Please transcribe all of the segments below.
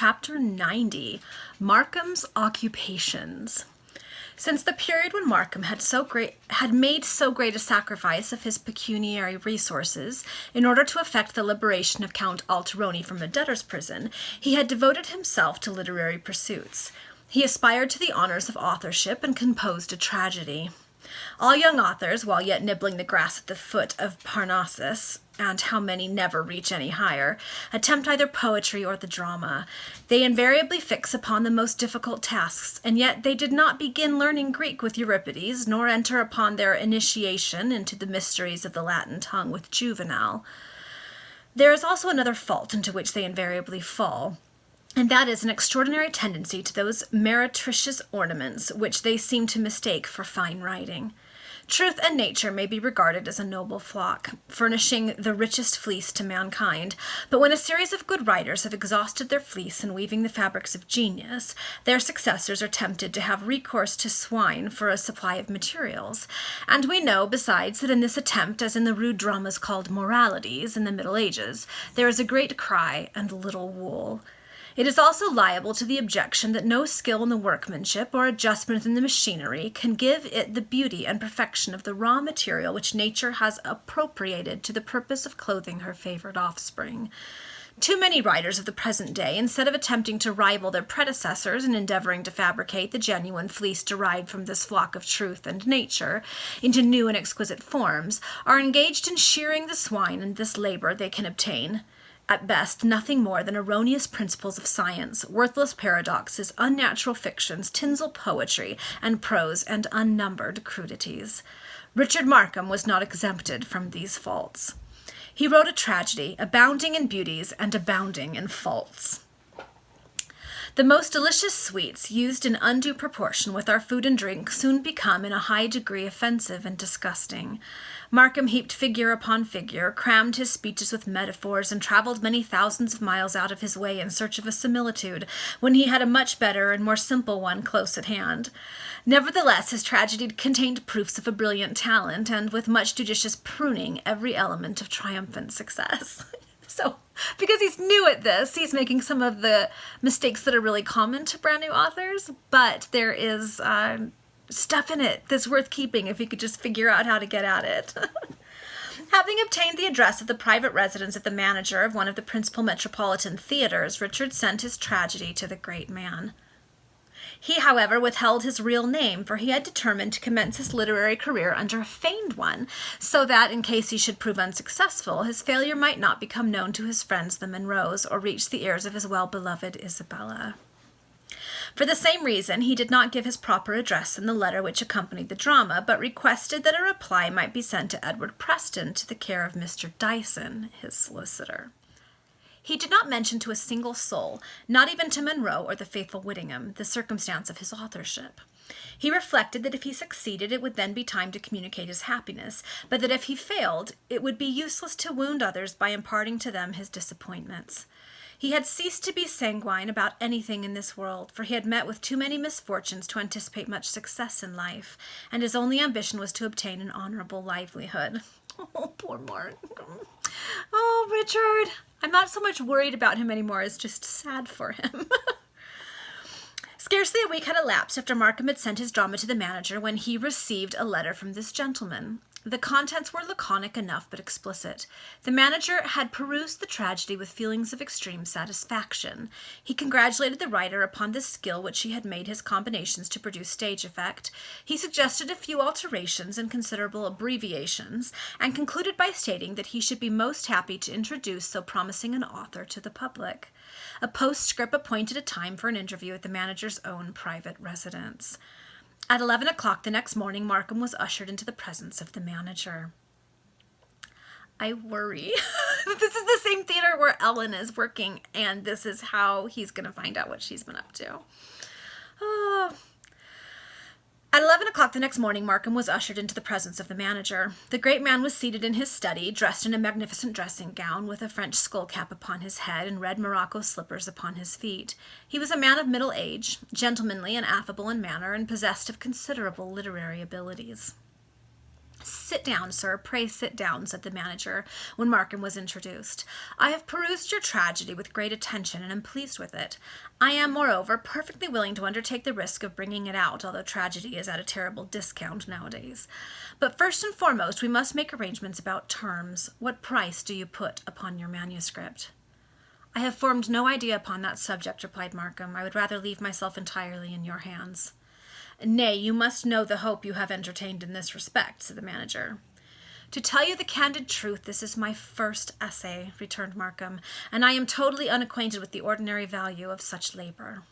Chapter 90, Markham's Occupations. Since the period when Markham had made so great a sacrifice of his pecuniary resources in order to effect the liberation of Count Alteroni from a debtor's prison, he had devoted himself to literary pursuits. He aspired to the honors of authorship and composed a tragedy. All young authors, while yet nibbling the grass at the foot of Parnassus, and how many never reach any higher, attempt either poetry or the drama. They invariably fix upon the most difficult tasks, and yet they did not begin learning Greek with Euripides, nor enter upon their initiation into the mysteries of the Latin tongue with Juvenal. There is also another fault into which they invariably fall, and that is an extraordinary tendency to those meretricious ornaments which they seem to mistake for fine writing. Truth and nature may be regarded as a noble flock, furnishing the richest fleece to mankind, but when a series of good writers have exhausted their fleece in weaving the fabrics of genius, their successors are tempted to have recourse to swine for a supply of materials. And we know, besides, that in this attempt, as in the rude dramas called moralities in the Middle Ages, there is a great cry and little wool. It is also liable to the objection that no skill in the workmanship or adjustment in the machinery can give it the beauty and perfection of the raw material which nature has appropriated to the purpose of clothing her favored offspring. Too many writers of the present day, instead of attempting to rival their predecessors in endeavoring to fabricate the genuine fleece derived from this flock of truth and nature into new and exquisite forms, are engaged in shearing the swine, and this labor they can obtain at best, nothing more than erroneous principles of science, worthless paradoxes, unnatural fictions, tinsel poetry, and prose, and unnumbered crudities. Richard Markham was not exempted from these faults. He wrote a tragedy, abounding in beauties and abounding in faults. The most delicious sweets, used in undue proportion with our food and drink, soon become in a high degree offensive and disgusting. Markham heaped figure upon figure, crammed his speeches with metaphors, and traveled many thousands of miles out of his way in search of a similitude, when he had a much better and more simple one close at hand. Nevertheless, his tragedy contained proofs of a brilliant talent, and with much judicious pruning, every element of triumphant success. So, because he's new at this, he's making some of the mistakes that are really common to brand new authors, but there is stuff in it that's worth keeping if you could just figure out how to get at it. Having obtained the address of the private residence of the manager of one of the principal metropolitan theaters, Richard sent his tragedy to the great man. He, however, withheld his real name, for he had determined to commence his literary career under a feigned one, so that, in case he should prove unsuccessful, his failure might not become known to his friends the Munros, or reach the ears of his well-beloved Isabella. For the same reason, he did not give his proper address in the letter which accompanied the drama, but requested that a reply might be sent to Edward Preston to the care of Mr. Dyson, his solicitor. He did not mention to a single soul, not even to Munro or the faithful Whittingham, the circumstance of his authorship. He reflected that if he succeeded, it would then be time to communicate his happiness, but that if he failed, it would be useless to wound others by imparting to them his disappointments. He had ceased to be sanguine about anything in this world, for he had met with too many misfortunes to anticipate much success in life, and his only ambition was to obtain an honorable livelihood. Oh, poor Mark. Oh, Richard. I'm not so much worried about him anymore as just sad for him. Scarcely a week had elapsed after Markham had sent his drama to the manager when he received a letter from this gentleman. The contents were laconic enough but explicit. The manager had perused the tragedy with feelings of extreme satisfaction. He congratulated the writer upon the skill which he had made his combinations to produce stage effect. He suggested a few alterations and considerable abbreviations, and concluded by stating that he should be most happy to introduce so promising an author to the public. A postscript appointed a time for an interview at the manager's own private residence. At 11 o'clock the next morning, Markham was ushered into the presence of the manager. I worry. This is the same theater where Ellen is working, and this is how he's going to find out what she's been up to. Oh. At 11 o'clock the next morning, Markham was ushered into the presence of the manager. The great man was seated in his study, dressed in a magnificent dressing gown, with a French skull-cap upon his head and red morocco slippers upon his feet. He was a man of middle age, gentlemanly and affable in manner, and possessed of considerable literary abilities. "Sit down, sir, pray sit down," said the manager, when Markham was introduced. "I have perused your tragedy with great attention, and am pleased with it. I am, moreover, perfectly willing to undertake the risk of bringing it out, although tragedy is at a terrible discount nowadays. But first and foremost, we must make arrangements about terms. What price do you put upon your manuscript?" "I have formed no idea upon that subject," replied Markham. "I would rather leave myself entirely in your hands." "Nay, you must know the hope you have entertained in this respect," said the manager. "To tell you the candid truth, this is my first essay," returned Markham, "and I am totally unacquainted with the ordinary value of such labor."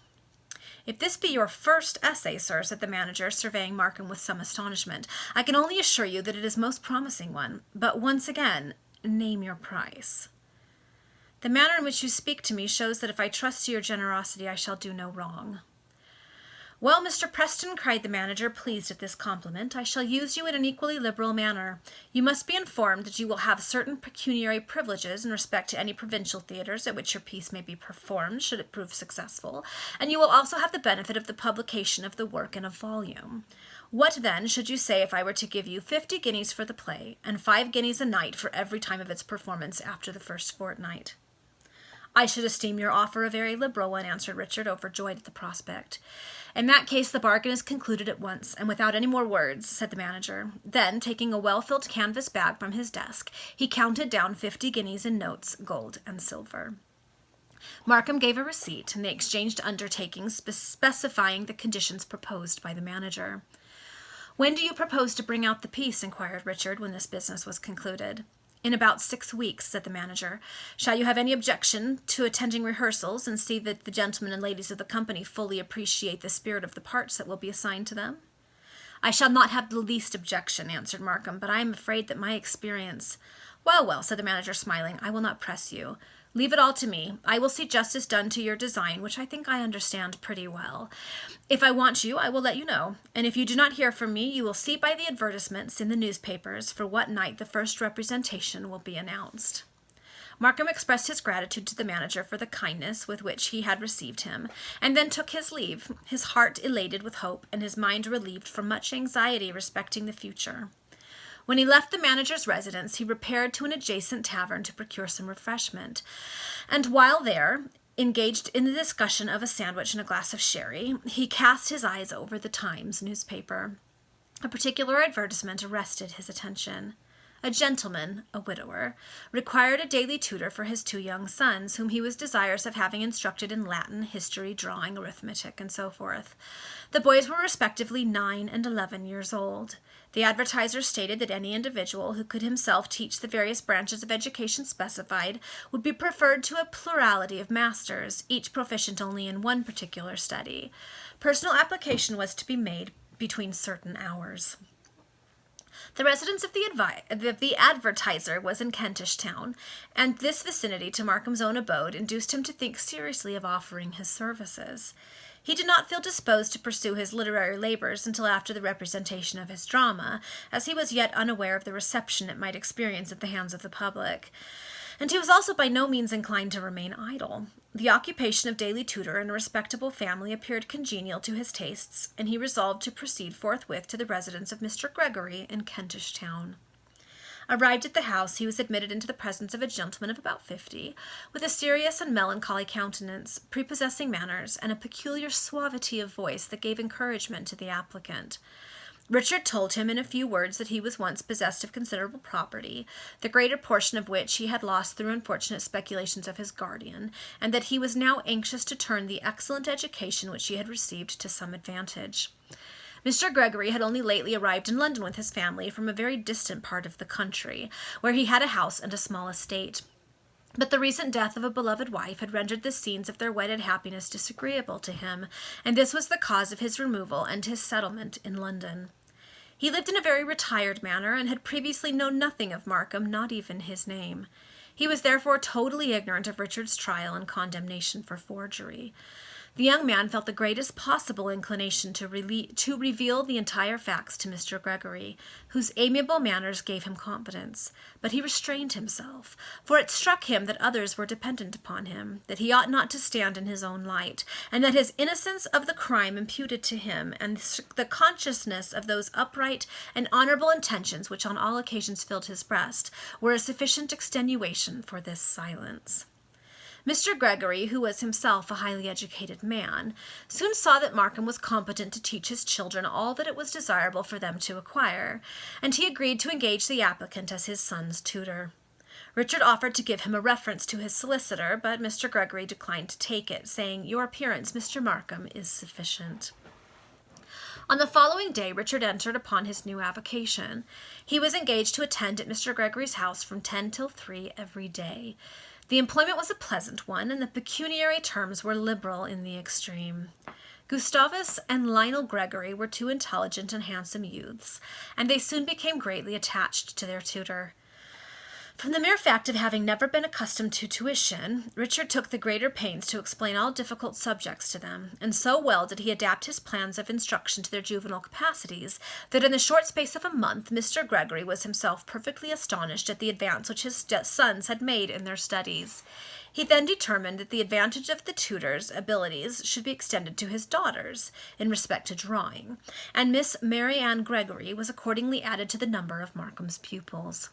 "If this be your first essay, sir," said the manager, surveying Markham with some astonishment, "I can only assure you that it is a most promising one. But once again, name your price." "The manner in which you speak to me shows that if I trust to your generosity I shall do no wrong." "Well, Mr. Preston," cried the manager, pleased at this compliment, "I shall use you in an equally liberal manner. You must be informed that you will have certain pecuniary privileges in respect to any provincial theatres at which your piece may be performed, should it prove successful, and you will also have the benefit of the publication of the work in a volume. What, then, should you say if I were to give you 50 guineas for the play, and 5 guineas a night for every time of its performance after the first fortnight?" "I should esteem your offer a very liberal one," answered Richard, overjoyed at the prospect. "In that case the bargain is concluded at once, and without any more words," said the manager. Then, taking a well-filled canvas bag from his desk, he counted down 50 guineas in notes, gold and silver. Markham gave a receipt, and they exchanged undertakings specifying the conditions proposed by the manager. "When do you propose to bring out the piece?" inquired Richard, when this business was concluded. "In about 6 weeks," said the manager. "Shall you have any objection to attending rehearsals, and see that the gentlemen and ladies of the company fully appreciate the spirit of the parts that will be assigned to them?" "I shall not have the least objection," answered Markham, "but I am afraid that my experience—" "Well, well," said the manager, smiling, "I will not press you. Leave it all to me. I will see justice done to your design, which I think I understand pretty well. If I want you, I will let you know, and if you do not hear from me, you will see by the advertisements in the newspapers for what night the first representation will be announced." Markham expressed his gratitude to the manager for the kindness with which he had received him, and then took his leave, his heart elated with hope, and his mind relieved from much anxiety respecting the future. When he left the manager's residence, he repaired to an adjacent tavern to procure some refreshment, and while there, engaged in the discussion of a sandwich and a glass of sherry, he cast his eyes over the Times newspaper. A particular advertisement arrested his attention. A gentleman, a widower, required a daily tutor for his 2 young sons, whom he was desirous of having instructed in Latin, history, drawing, arithmetic, and so forth. The boys were respectively 9 and 11 years old. The advertiser stated that any individual who could himself teach the various branches of education specified would be preferred to a plurality of masters, each proficient only in one particular study. Personal application was to be made between certain hours. The residence of the advertiser was in Kentish Town, and this vicinity to Markham's own abode induced him to think seriously of offering his services. He did not feel disposed to pursue his literary labors until after the representation of his drama, as he was yet unaware of the reception it might experience at the hands of the public. And he was also by no means inclined to remain idle. The occupation of daily tutor in a respectable family appeared congenial to his tastes, and he resolved to proceed forthwith to the residence of Mr. Gregory in Kentish Town. Arrived at the house, he was admitted into the presence of a gentleman of about 50, with a serious and melancholy countenance, prepossessing manners, and a peculiar suavity of voice that gave encouragement to the applicant. Richard told him in a few words that he was once possessed of considerable property, the greater portion of which he had lost through unfortunate speculations of his guardian, and that he was now anxious to turn the excellent education which he had received to some advantage. Mr. Gregory had only lately arrived in London with his family from a very distant part of the country, where he had a house and a small estate. But the recent death of a beloved wife had rendered the scenes of their wedded happiness disagreeable to him, and this was the cause of his removal and his settlement in London. He lived in a very retired manner, and had previously known nothing of Markham, not even his name. He was therefore totally ignorant of Richard's trial and condemnation for forgery. The young man felt the greatest possible inclination to reveal the entire facts to Mr. Gregory, whose amiable manners gave him confidence. But he restrained himself, for it struck him that others were dependent upon him, that he ought not to stand in his own light, and that his innocence of the crime imputed to him, and the consciousness of those upright and honorable intentions which on all occasions filled his breast, were a sufficient extenuation for this silence. Mr. Gregory, who was himself a highly educated man, soon saw that Markham was competent to teach his children all that it was desirable for them to acquire, and he agreed to engage the applicant as his son's tutor. Richard offered to give him a reference to his solicitor, but Mr. Gregory declined to take it, saying, "Your appearance, Mr. Markham, is sufficient." On the following day, Richard entered upon his new avocation. He was engaged to attend at Mr. Gregory's house from 10 till 3 every day. The employment was a pleasant one, and the pecuniary terms were liberal in the extreme. Gustavus and Lionel Gregory were two intelligent and handsome youths, and they soon became greatly attached to their tutor. From the mere fact of having never been accustomed to tuition, Richard took the greater pains to explain all difficult subjects to them, and so well did he adapt his plans of instruction to their juvenile capacities, that in the short space of a month Mr. Gregory was himself perfectly astonished at the advance which his sons had made in their studies. He then determined that the advantage of the tutor's abilities should be extended to his daughters, in respect to drawing, and Miss Mary Ann Gregory was accordingly added to the number of Markham's pupils.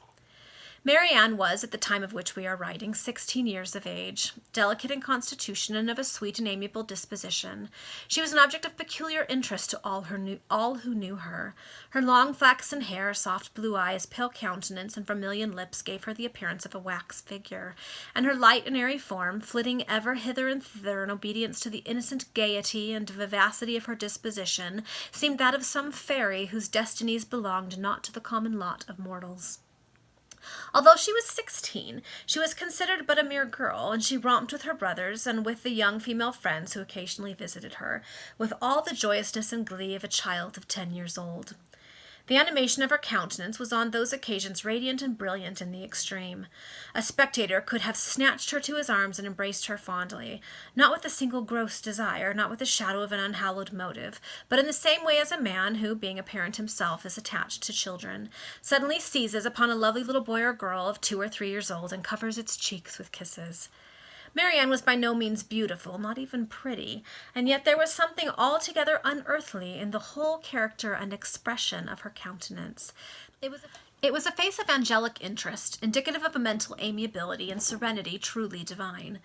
Mary Ann was, at the time of which we are writing, 16 years of age, delicate in constitution and of a sweet and amiable disposition. She was an object of peculiar interest to all who knew her. Her long flaxen hair, soft blue eyes, pale countenance, and vermilion lips gave her the appearance of a wax figure, and her light and airy form, flitting ever hither and thither in obedience to the innocent gaiety and vivacity of her disposition, seemed that of some fairy whose destinies belonged not to the common lot of mortals. Although she was 16, she was considered but a mere girl, and she romped with her brothers and with the young female friends who occasionally visited her, with all the joyousness and glee of a child of 10 years old. The animation of her countenance was on those occasions radiant and brilliant in the extreme. A spectator could have snatched her to his arms and embraced her fondly, not with a single gross desire, not with the shadow of an unhallowed motive, but in the same way as a man who, being a parent himself, is attached to children, suddenly seizes upon a lovely little boy or girl of 2 or 3 years old and covers its cheeks with kisses. Mary Ann was by no means beautiful, not even pretty, and yet there was something altogether unearthly in the whole character and expression of her countenance. It was a face of angelic interest, indicative of a mental amiability and serenity truly divine.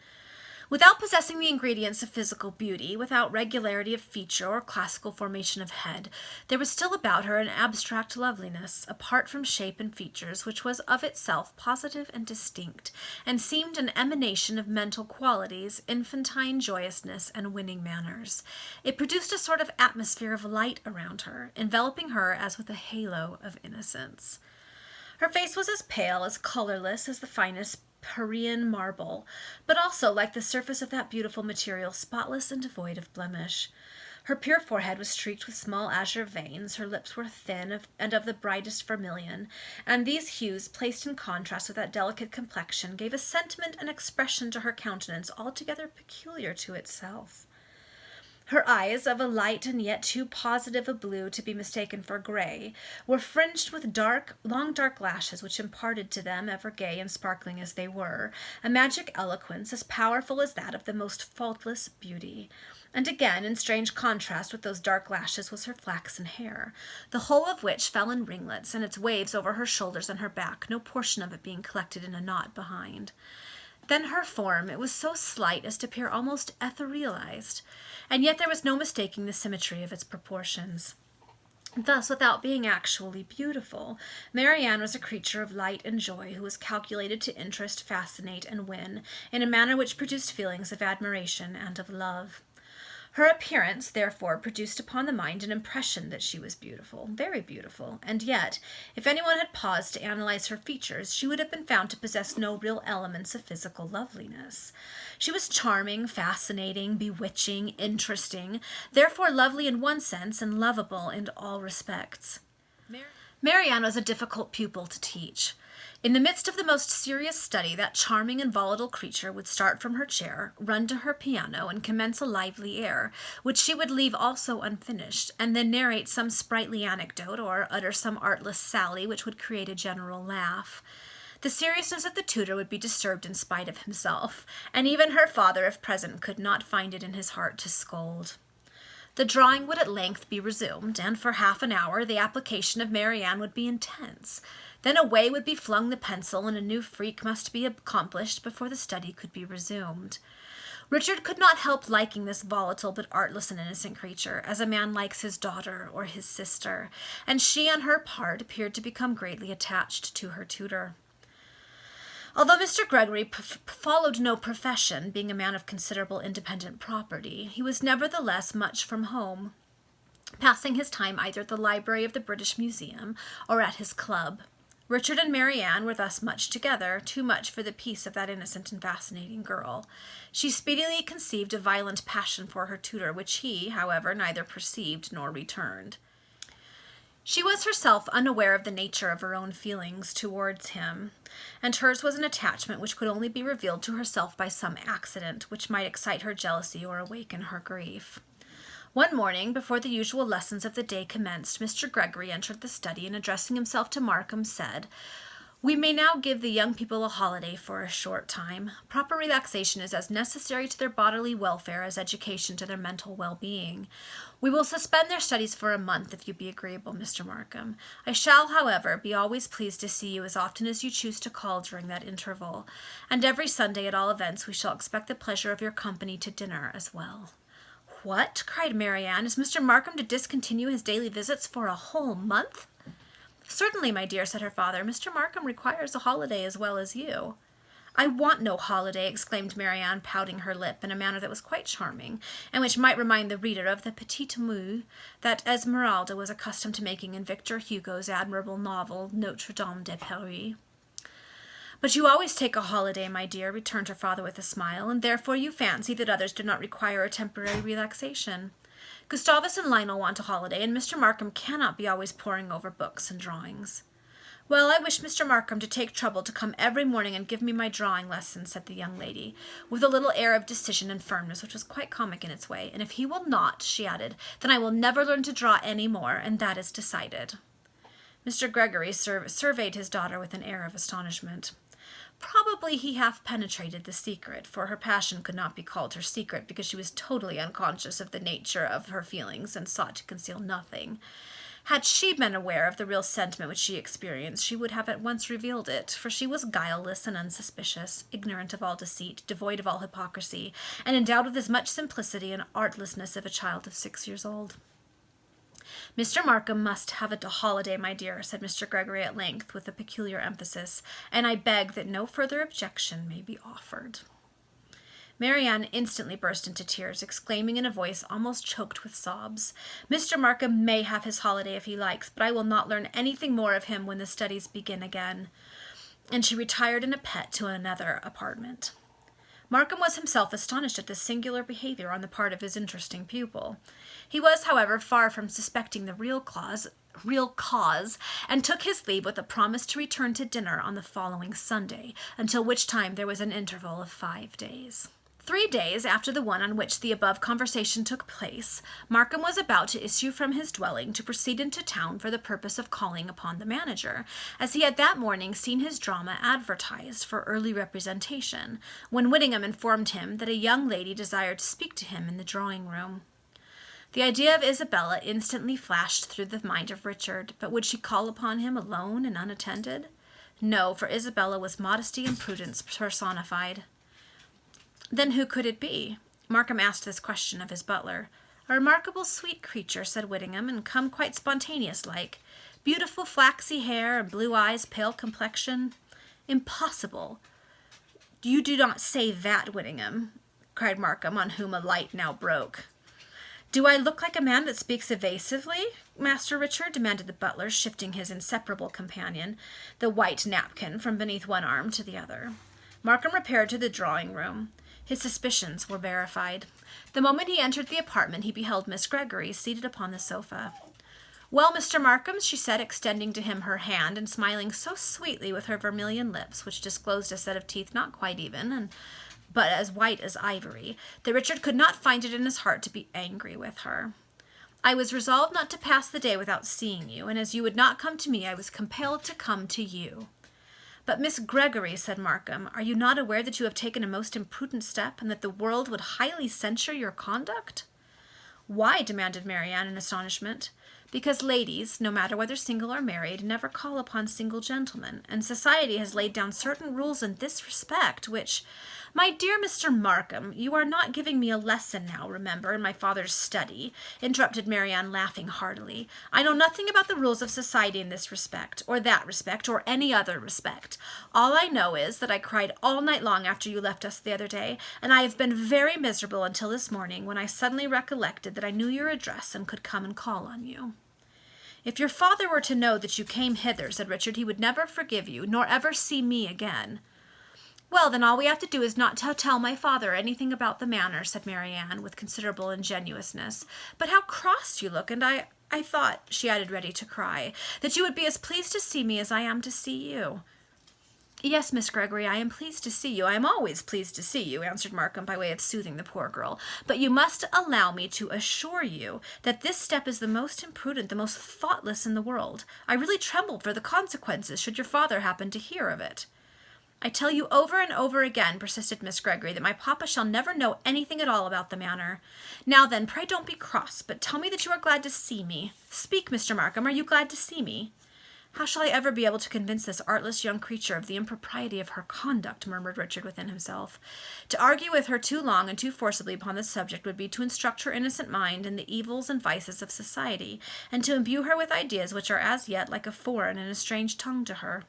Without possessing the ingredients of physical beauty, without regularity of feature or classical formation of head, there was still about her an abstract loveliness, apart from shape and features, which was of itself positive and distinct, and seemed an emanation of mental qualities, infantine joyousness, and winning manners. It produced a sort of atmosphere of light around her, enveloping her as with a halo of innocence. Her face was as pale, as colorless as the finest Parian marble, but also, like the surface of that beautiful material, spotless and devoid of blemish. Her pure forehead was streaked with small azure veins, her lips were thin and of the brightest vermilion, and these hues, placed in contrast with that delicate complexion, gave a sentiment and expression to her countenance altogether peculiar to itself. Her eyes, of a light and yet too positive a blue to be mistaken for gray, were fringed with long dark lashes which imparted to them, ever gay and sparkling as they were, a magic eloquence as powerful as that of the most faultless beauty. And again, in strange contrast with those dark lashes was her flaxen hair, the whole of which fell in ringlets, and its waves over her shoulders and her back, no portion of it being collected in a knot behind. Then her form, it was so slight as to appear almost etherealized, and yet there was no mistaking the symmetry of its proportions. Thus, without being actually beautiful, Mary Ann was a creature of light and joy, who was calculated to interest, fascinate, and win, in a manner which produced feelings of admiration and of love. Her appearance, therefore, produced upon the mind an impression that she was beautiful, very beautiful, and yet, if anyone had paused to analyze her features, she would have been found to possess no real elements of physical loveliness. She was charming, fascinating, bewitching, interesting, therefore lovely in one sense and lovable in all respects. Marianne was a difficult pupil to teach. In the midst of the most serious study, that charming and volatile creature would start from her chair, run to her piano, and commence a lively air, which she would leave also unfinished, and then narrate some sprightly anecdote or utter some artless sally which would create a general laugh. The seriousness of the tutor would be disturbed in spite of himself, and even her father, if present, could not find it in his heart to scold. The drawing would at length be resumed, and for half an hour the application of Marianne would be intense. Then away would be flung the pencil, and a new freak must be accomplished before the study could be resumed. Richard could not help liking this volatile but artless and innocent creature, as a man likes his daughter or his sister, and she, on her part, appeared to become greatly attached to her tutor. Although Mr. Gregory followed no profession, being a man of considerable independent property, he was nevertheless much from home, passing his time either at the library of the British Museum or at his club. Richard and Marianne were thus much together, too much for the peace of that innocent and fascinating girl. She speedily conceived a violent passion for her tutor, which he, however, neither perceived nor returned. She was herself unaware of the nature of her own feelings towards him, and hers was an attachment which could only be revealed to herself by some accident, which might excite her jealousy or awaken her grief. One morning, before the usual lessons of the day commenced, Mr. Gregory entered the study, and addressing himself to Markham, said, "We may now give the young people a holiday for a short time. Proper relaxation is as necessary to their bodily welfare as education to their mental well-being. We will suspend their studies for a month, if you be agreeable, Mr. Markham. I shall, however, be always pleased to see you as often as you choose to call during that interval, and every Sunday, at all events, we shall expect the pleasure of your company to dinner as well." "What?" cried Marianne. "Is Mr. Markham to discontinue his daily visits for a whole month?" "Certainly, my dear," said her father. "Mr. Markham requires a holiday as well as you." "I want no holiday," exclaimed Marianne, pouting her lip in a manner that was quite charming, and which might remind the reader of the petit mot that Esmeralda was accustomed to making in Victor Hugo's admirable novel, Notre Dame de Paris. "But you always take a holiday, my dear," returned her father with a smile, "and therefore you fancy that others do not require a temporary relaxation. Gustavus and Lionel want a holiday, and Mr. Markham cannot be always poring over books and drawings." "Well, I wish Mr. Markham to take trouble to come every morning and give me my drawing lessons," said the young lady, with a little air of decision and firmness, which was quite comic in its way. "And if he will not," she added, "then I will never learn to draw any more, and that is decided." Mr. Gregory surveyed his daughter with an air of astonishment. Probably he half penetrated the secret, for her passion could not be called her secret, because she was totally unconscious of the nature of her feelings and sought to conceal nothing. Had she been aware of the real sentiment which she experienced, she would have at once revealed it, for she was guileless and unsuspicious, ignorant of all deceit, devoid of all hypocrisy, and endowed with as much simplicity and artlessness of a child of 6 years old. "Mr. Markham must have a holiday, my dear," said Mr. Gregory at length, with a peculiar emphasis, "and I beg that no further objection may be offered." Marianne instantly burst into tears, exclaiming in a voice almost choked with sobs, "Mr. Markham may have his holiday if he likes, but I will not learn anything more of him when the studies begin again." And she retired in a pet to another apartment. Markham was himself astonished at this singular behavior on the part of his interesting pupil. He was, however, far from suspecting the real cause, and took his leave with a promise to return to dinner on the following Sunday, until which time there was an interval of 5 days. 3 days after the one on which the above conversation took place, Markham was about to issue from his dwelling to proceed into town for the purpose of calling upon the manager, as he had that morning seen his drama advertised for early representation, when Whittingham informed him that a young lady desired to speak to him in the drawing-room. The idea of Isabella instantly flashed through the mind of Richard, but would she call upon him alone and unattended? No, for Isabella was modesty and prudence personified. Then who could it be? Markham asked this question of his butler. "A remarkable sweet creature," said Whittingham, "and come quite spontaneous-like. Beautiful flaxy hair, and blue eyes, pale complexion." "Impossible! You do not say that, Whittingham," cried Markham, on whom a light now broke. "Do I look like a man that speaks evasively, Master Richard?" demanded the butler, shifting his inseparable companion, the white napkin, from beneath one arm to the other. Markham repaired to the drawing-room. His suspicions were verified. The moment he entered the apartment, he beheld Miss Gregory seated upon the sofa. "Well, Mr. Markham," she said, extending to him her hand and smiling so sweetly with her vermilion lips, which disclosed a set of teeth not quite even, but as white as ivory, that Richard could not find it in his heart to be angry with her. "I was resolved not to pass the day without seeing you, and as you would not come to me, I was compelled to come to you." "But, Miss Gregory," said Markham, "are you not aware that you have taken a most imprudent step, and that the world would highly censure your conduct?" "Why?" demanded Marianne in astonishment. "Because ladies, no matter whether single or married, never call upon single gentlemen, and society has laid down certain rules in this respect, which—" "My dear Mr. Markham, you are not giving me a lesson now, remember, in my father's study," interrupted Marianne, laughing heartily. "I know nothing about the rules of society in this respect, or that respect, or any other respect. All I know is that I cried all night long after you left us the other day, and I have been very miserable until this morning, when I suddenly recollected that I knew your address and could come and call on you." "If your father were to know that you came hither," said Richard, "he would never forgive you, nor ever see me again." "Well, then all we have to do is not to tell my father anything about the manor," said Marianne, with considerable ingenuousness. "But how cross you look, and I thought," she added, ready to cry, "that you would be as pleased to see me as I am to see you." "Yes, Miss Gregory, I am pleased to see you. I am always pleased to see you," answered Markham, by way of soothing the poor girl. "But you must allow me to assure you that this step is the most imprudent, the most thoughtless in the world. I really tremble for the consequences, should your father happen to hear of it." "I tell you over and over again," persisted Miss Gregory, "that my papa shall never know anything at all about the manor. Now then, pray don't be cross, but tell me that you are glad to see me. Speak, Mr. Markham, are you glad to see me?" "How shall I ever be able to convince this artless young creature of the impropriety of her conduct?" murmured Richard within himself. To argue with her too long and too forcibly upon this subject would be to instruct her innocent mind in the evils and vices of society, and to imbue her with ideas which are as yet like a foreign and a strange tongue to her.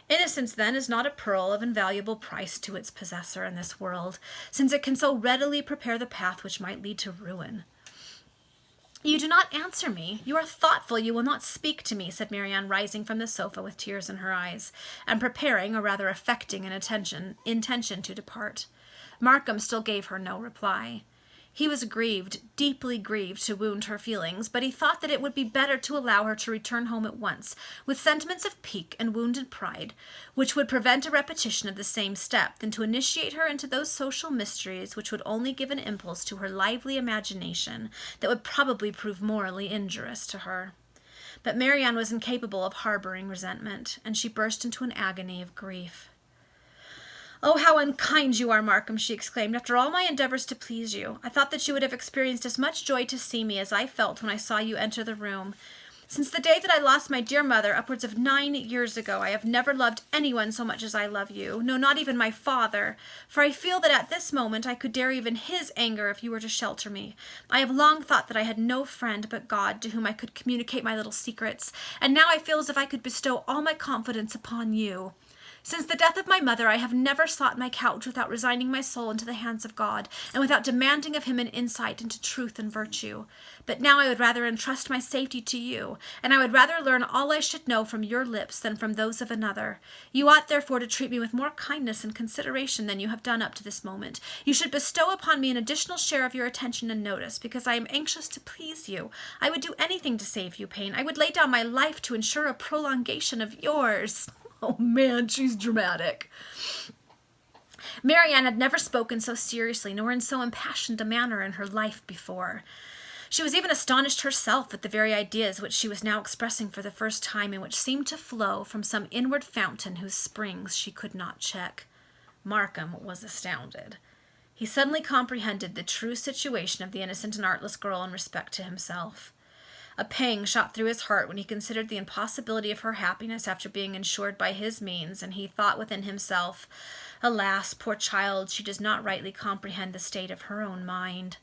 Innocence, then, is not a pearl of invaluable price to its possessor in this world, since it can so readily prepare the path which might lead to ruin. "You do not answer me. You are thoughtful. You will not speak to me," said Marianne, rising from the sofa with tears in her eyes, and preparing, or rather affecting, an intention to depart. Markham still gave her no reply. He was grieved, deeply grieved, to wound her feelings, but he thought that it would be better to allow her to return home at once, with sentiments of pique and wounded pride, which would prevent a repetition of the same step, than to initiate her into those social mysteries which would only give an impulse to her lively imagination that would probably prove morally injurious to her. But Marianne was incapable of harboring resentment, and she burst into an agony of grief. "Oh, how unkind you are, Markham!" she exclaimed. "After all my endeavors to please you, I thought that you would have experienced as much joy to see me as I felt when I saw you enter the room. Since the day that I lost my dear mother, upwards of 9 years ago, I have never loved anyone so much as I love you, no, not even my father, for I feel that at this moment I could dare even his anger if you were to shelter me. I have long thought that I had no friend but God to whom I could communicate my little secrets, and now I feel as if I could bestow all my confidence upon you. Since the death of my mother, I have never sought my couch without resigning my soul into the hands of God, and without demanding of him an insight into truth and virtue. But now I would rather entrust my safety to you, and I would rather learn all I should know from your lips than from those of another. You ought therefore to treat me with more kindness and consideration than you have done up to this moment. You should bestow upon me an additional share of your attention and notice, because I am anxious to please you. I would do anything to save you pain. I would lay down my life to ensure a prolongation of yours." Oh, man, she's dramatic. Marianne had never spoken so seriously, nor in so impassioned a manner in her life before. She was even astonished herself at the very ideas which she was now expressing for the first time, and which seemed to flow from some inward fountain whose springs she could not check. Markham was astounded. He suddenly comprehended the true situation of the innocent and artless girl in respect to himself. A pang shot through his heart when he considered the impossibility of her happiness after being insured by his means, and he thought within himself, "Alas, poor child, she does not rightly comprehend the state of her own mind."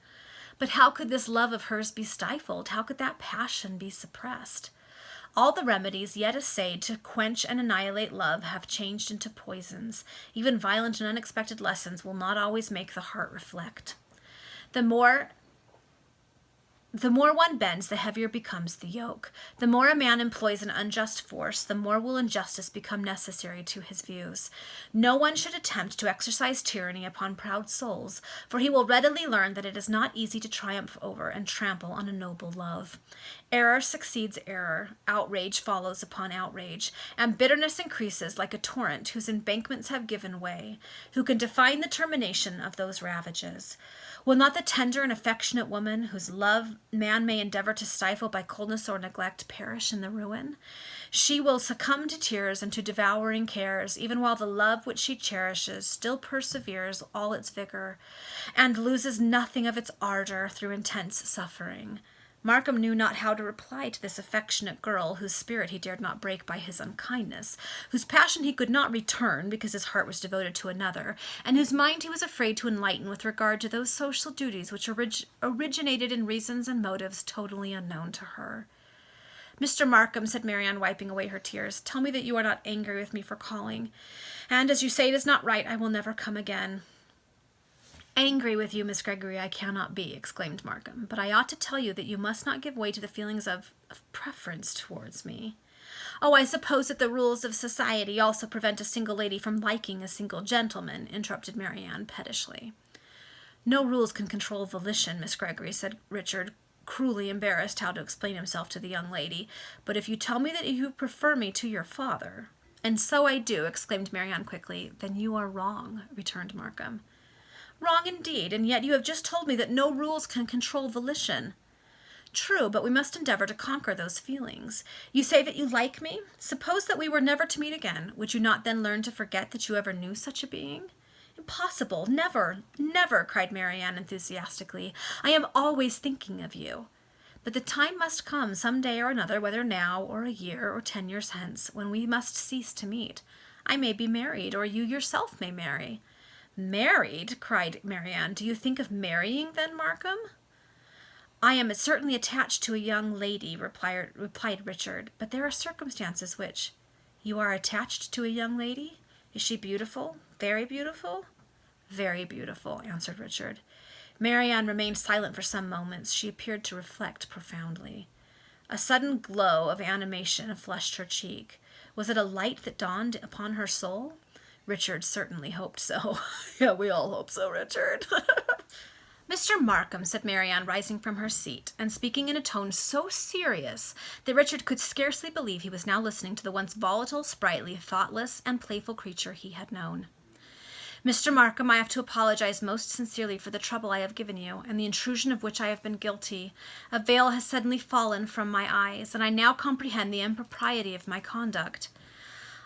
But how could this love of hers be stifled? How could that passion be suppressed? All the remedies yet essayed to quench and annihilate love have changed into poisons. Even violent and unexpected lessons will not always make the heart reflect. The more The more one bends, the heavier becomes the yoke. The more a man employs an unjust force, the more will injustice become necessary to his views. No one should attempt to exercise tyranny upon proud souls, for he will readily learn that it is not easy to triumph over and trample on a noble love. Error succeeds error, outrage follows upon outrage, and bitterness increases like a torrent whose embankments have given way. Who can define the termination of those ravages? Will not the tender and affectionate woman, whose love man may endeavor to stifle by coldness or neglect, perish in the ruin? She will succumb to tears and to devouring cares, even while the love which she cherishes still perseveres all its vigor, and loses nothing of its ardor through intense suffering. Markham knew not how to reply to this affectionate girl, whose spirit he dared not break by his unkindness, whose passion he could not return because his heart was devoted to another, and whose mind he was afraid to enlighten with regard to those social duties which originated in reasons and motives totally unknown to her. "Mr. Markham," said Marianne, wiping away her tears, "tell me that you are not angry with me for calling, and as you say it is not right, I will never come again." "Angry with you, Miss Gregory, I cannot be," exclaimed Markham, "but I ought to tell you that you must not give way to the feelings of preference towards me." "Oh, I suppose that the rules of society also prevent a single lady from liking a single gentleman," interrupted Marianne pettishly. "No rules can control volition, Miss Gregory," said Richard, cruelly embarrassed how to explain himself to the young lady. "But if you tell me that you prefer me to your father—" "And so I do," exclaimed Marianne quickly. "Then you are wrong," returned Markham. "Wrong indeed, and yet you have just told me that no rules can control volition." "True, but we must endeavor to conquer those feelings. You say that you like me. Suppose that we were never to meet again. Would you not then learn to forget that you ever knew such a being?" "Impossible! Never, never!" cried Marianne enthusiastically. "I am always thinking of you. But the time must come some day or another, whether now or a year or 10 years hence, when we must cease to meet. I may be married, or you yourself may marry." "Married?" cried Marianne. "Do you think of marrying, then, Markham?" "I am certainly attached to a young lady," replied Richard, "but there are circumstances which—" "You are attached to a young lady? Is she beautiful? Very beautiful?" "Very beautiful," answered Richard. Marianne remained silent for some moments. She appeared to reflect profoundly. A sudden glow of animation flushed her cheek. Was it a light that dawned upon her soul? Richard certainly hoped so. "Yeah, we all hope so, Richard." "Mr. Markham," said Marianne, rising from her seat, and speaking in a tone so serious that Richard could scarcely believe he was now listening to the once volatile, sprightly, thoughtless, and playful creature he had known. "Mr. Markham, I have to apologize most sincerely for the trouble I have given you, and the intrusion of which I have been guilty. A veil has suddenly fallen from my eyes, and I now comprehend the impropriety of my conduct.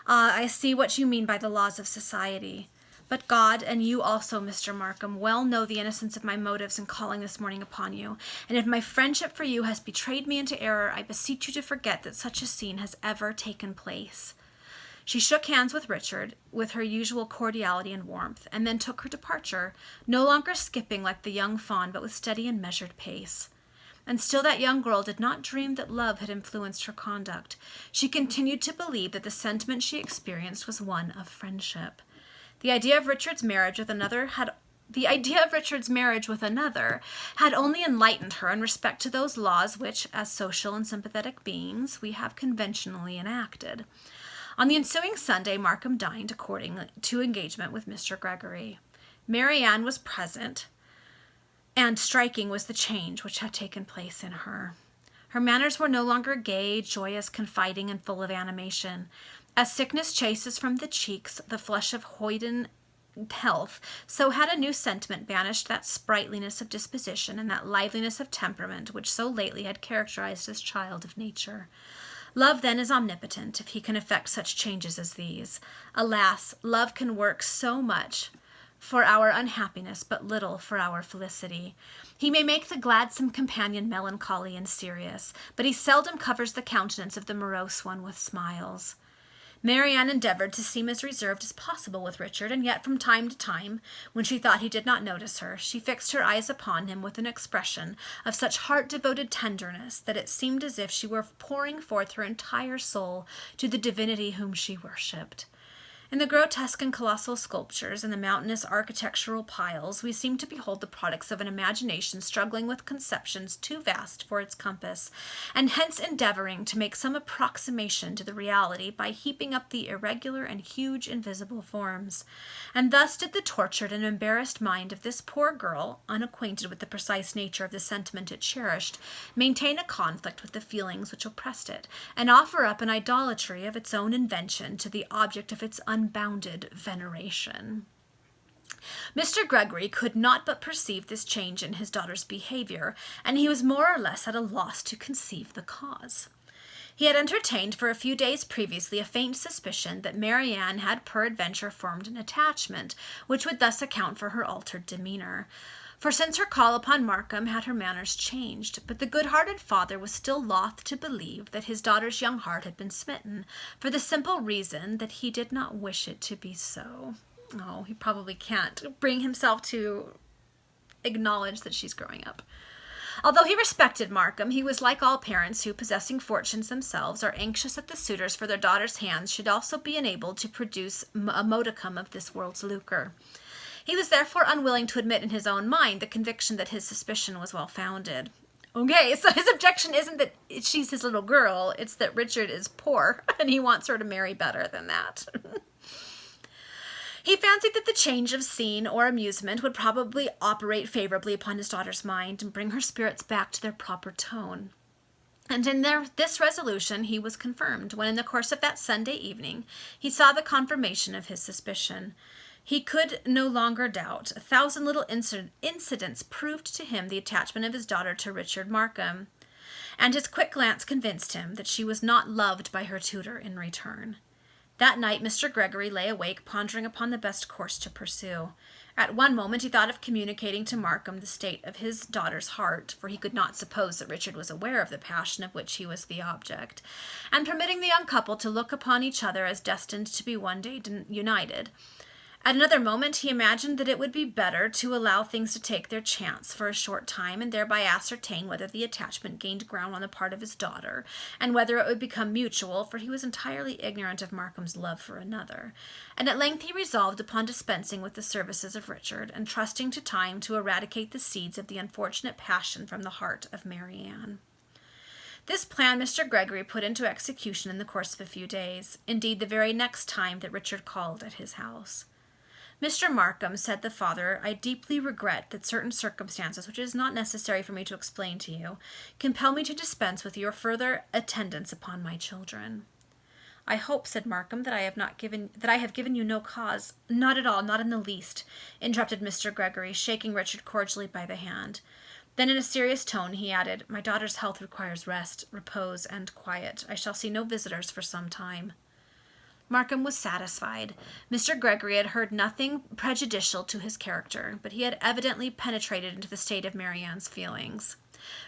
Ah, I see what you mean by the laws of society. But God, and you also, Mr. Markham, well know the innocence of my motives in calling this morning upon you, and if my friendship for you has betrayed me into error, I beseech you to forget that such a scene has ever taken place." She shook hands with Richard with her usual cordiality and warmth, and then took her departure, no longer skipping like the young fawn, but with steady and measured pace. And still that young girl did not dream that love had influenced her conduct. She continued to believe that the sentiment she experienced was one of friendship. The idea of Richard's marriage with another had only enlightened her in respect to those laws which, as social and sympathetic beings, we have conventionally enacted. On the ensuing Sunday, Markham dined according to engagement with Mr. Gregory. Marianne was present, and striking was the change which had taken place in her. Her manners were no longer gay, joyous, confiding, and full of animation. As sickness chases from the cheeks the flush of hoyden health, so had a new sentiment banished that sprightliness of disposition and that liveliness of temperament which so lately had characterized this child of nature. Love, then, is omnipotent, if he can effect such changes as these. Alas, love can work so much for our unhappiness, but little for our felicity. He may make the gladsome companion melancholy and serious, but he seldom covers the countenance of the morose one with smiles. Marianne endeavored to seem as reserved as possible with Richard, and yet from time to time, when she thought he did not notice her, she fixed her eyes upon him with an expression of such heart-devoted tenderness that it seemed as if she were pouring forth her entire soul to the divinity whom she worshipped. In the grotesque and colossal sculptures and the mountainous architectural piles, we seem to behold the products of an imagination struggling with conceptions too vast for its compass, and hence endeavoring to make some approximation to the reality by heaping up the irregular and huge invisible forms. And thus did the tortured and embarrassed mind of this poor girl, unacquainted with the precise nature of the sentiment it cherished, maintain a conflict with the feelings which oppressed it, and offer up an idolatry of its own invention to the object of its unbounded veneration. Mr. Gregory could not but perceive this change in his daughter's behavior, and he was more or less at a loss to conceive the cause. He had entertained for a few days previously a faint suspicion that Marianne had peradventure formed an attachment, which would thus account for her altered demeanor. For since her call upon Markham had her manners changed, but the good-hearted father was still loth to believe that his daughter's young heart had been smitten, for the simple reason that he did not wish it to be so. Oh, he probably can't bring himself to acknowledge that she's growing up. Although he respected Markham, he was like all parents who, possessing fortunes themselves, are anxious that the suitors for their daughters' hands should also be enabled to produce a modicum of this world's lucre. He was therefore unwilling to admit in his own mind the conviction that his suspicion was well-founded. Okay, so his objection isn't that she's his little girl, it's that Richard is poor, and he wants her to marry better than that. He fancied that the change of scene or amusement would probably operate favorably upon his daughter's mind and bring her spirits back to their proper tone. And in this resolution he was confirmed, when in the course of that Sunday evening he saw the confirmation of his suspicion. He could no longer doubt. 1,000 little incidents proved to him the attachment of his daughter to Richard Markham, and his quick glance convinced him that she was not loved by her tutor in return. That night Mr. Gregory lay awake, pondering upon the best course to pursue. At one moment he thought of communicating to Markham the state of his daughter's heart, for he could not suppose that Richard was aware of the passion of which he was the object, and permitting the young couple to look upon each other as destined to be one day united. At another moment he imagined that it would be better to allow things to take their chance for a short time, and thereby ascertain whether the attachment gained ground on the part of his daughter, and whether it would become mutual, for he was entirely ignorant of Markham's love for another. And at length he resolved upon dispensing with the services of Richard, and trusting to time to eradicate the seeds of the unfortunate passion from the heart of Marianne. This plan Mr. Gregory put into execution in the course of a few days, indeed the very next time that Richard called at his house. Mr. Markham, said the father, I deeply regret that certain circumstances, which it is not necessary for me to explain to you, compel me to dispense with your further attendance upon my children. I hope, said Markham, that I have given you no cause. Not at all, not in the least, interrupted Mr. Gregory, shaking Richard cordially by the hand. Then in a serious tone he added, My daughter's health requires rest, repose, and quiet. I shall see no visitors for some time. Markham was satisfied. Mr. Gregory had heard nothing prejudicial to his character, but he had evidently penetrated into the state of Marianne's feelings.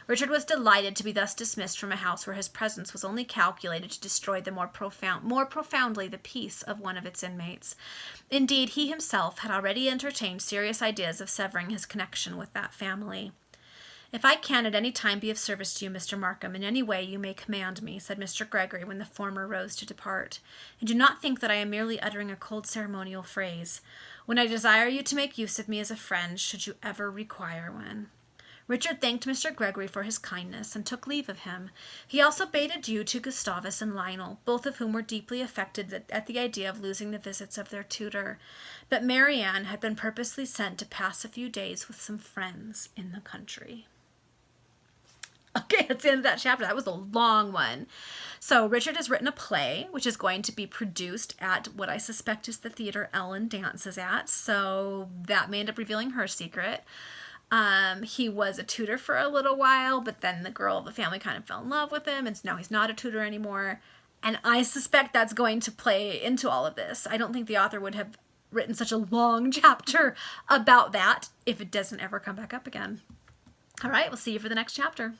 Richard was delighted to be thus dismissed from a house where his presence was only calculated to destroy more profoundly the peace of one of its inmates. Indeed, he himself had already entertained serious ideas of severing his connection with that family. If I can at any time be of service to you, Mr. Markham, in any way you may command me, said Mr. Gregory when the former rose to depart. And do not think that I am merely uttering a cold ceremonial phrase. When I desire you to make use of me as a friend, should you ever require one. Richard thanked Mr. Gregory for his kindness, and took leave of him. He also bade adieu to Gustavus and Lionel, both of whom were deeply affected at the idea of losing the visits of their tutor. But Marianne had been purposely sent to pass a few days with some friends in the country. Okay, that's the end of that chapter. That was a long one. So Richard has written a play, which is going to be produced at what I suspect is the theater Ellen dances at. So that may end up revealing her secret. He was a tutor for a little while, but then the girl of the family kind of fell in love with him, and so now he's not a tutor anymore. And I suspect that's going to play into all of this. I don't think the author would have written such a long chapter about that if it doesn't ever come back up again. All right, we'll see you for the next chapter.